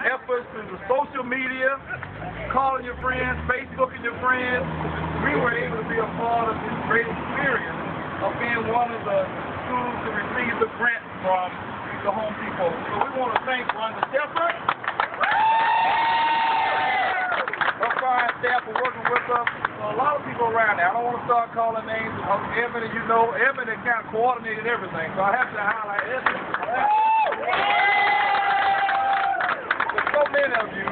efforts through the social media, calling your friends, Facebooking your friends, we were able to be a part of this great experience of being one of the schools to receive the grant from the Home Depot. So we want to thank Rhonda Shepherd, our fine staff for working with us. So a lot of people around there. I don't want to start calling names. Evan, you know, Evan has kind of coordinated everything. So I have to highlight Evan. So many of you,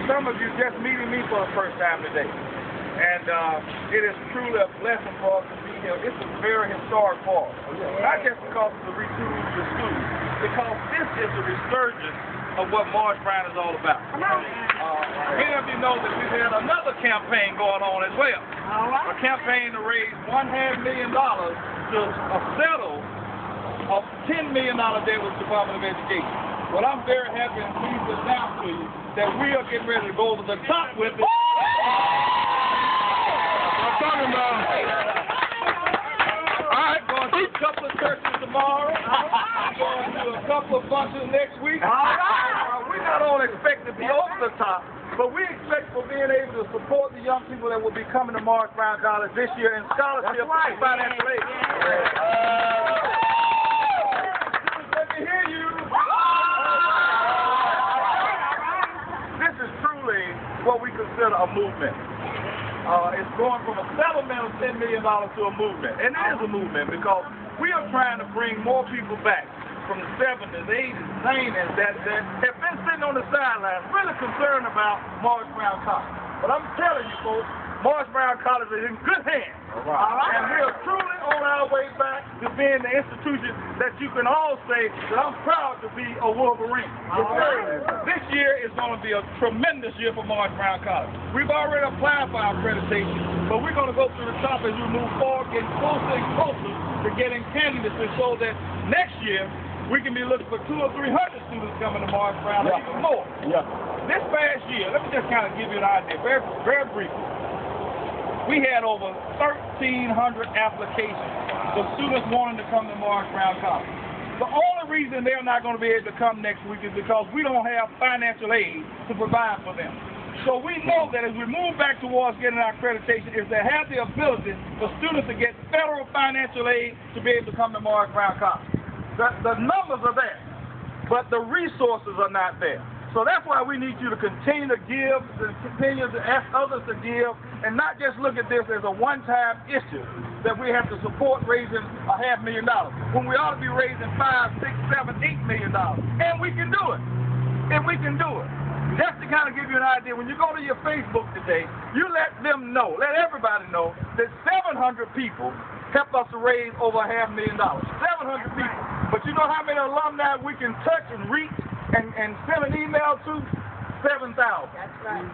some of you just meeting me for the first time today. And it is truly a blessing for us to be here. It's a very historic for us. Not just because of the retooling the school, because this is the resurgence of what March Brown is all about. Many of you know that we've had another campaign going on as well. A campaign to raise $1.5 million to settle a $10 million debt with the Department of Education. Well, I'm very happy and pleased to announce to you that we are getting ready to go to the top with it. I'm talking about. All right, going to a couple of churches tomorrow. Going to a couple of functions next week. We not only expect to be over the top, but we expect for being able to support the young people that will be coming to March Brown College this year in scholarship and financial aid. Let me hear you. This is truly what we consider a movement. It's going from a settlement of $10 million to a movement. And it is a movement because we are trying to bring more people back from the 70s, 80s, 90s that have been sitting on the sidelines, really concerned about March Brown College. But I'm telling you folks, March Brown College is in good hands. And we are truly on our way back to being the institution that you can all say that I'm proud to be a Wolverine. This year is going to be a tremendous year for March Brown College. We've already applied for our accreditation, but we're going to go to the top as we move forward, getting closer and closer to getting candidacy so that next year we can be looking for 200 or 300 students coming to March Brown, or even more. This past year, let me just kind of give you an idea, very, very briefly. We had over 1,300 applications for students wanting to come to March Brown College. The only reason they're not going to be able to come next week is because we don't have financial aid to provide for them. So we know that as we move back towards getting our accreditation is to have the ability for students to get federal financial aid to be able to come to March Brown College. The numbers are there, but the resources are not there. So that's why we need you to continue to give, to continue to ask others to give, and not just look at this as a one-time issue that we have to support raising $500,000 when we ought to be raising $5, $6, $7, $8 million. And we can do it. And we can do it. Just to kind of give you an idea, when you go to your Facebook today, you let them know, let everybody know that 700 people helped us to raise over $500,000. 700 people. But you know how many alumni we can touch and reach and send an email to? 7,000. That's right.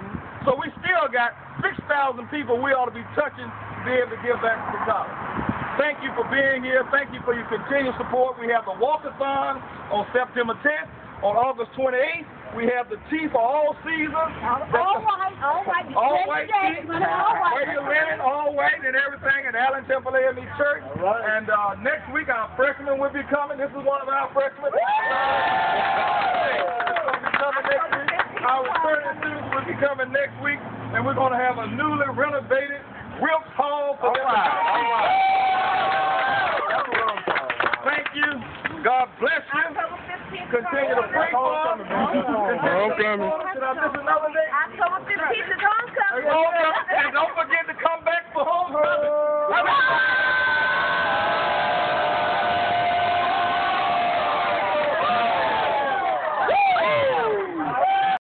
So we still got 6,000 people we ought to be touching to be able to give back to the college. Thank you for being here. Thank you for your continued support. We have the walkathon on September 10th. On August 28th, we have the tea for all seasons. All white. All white tea. Wear your linen, all white and everything at Allen Temple AME Church. And next week, our freshmen will be coming. This is one of our freshmen. Our returning students will be coming next week, and we're going to have a newly renovated Wilkes Hall for them. Thank you. God bless you. Continue to pray for us. This is another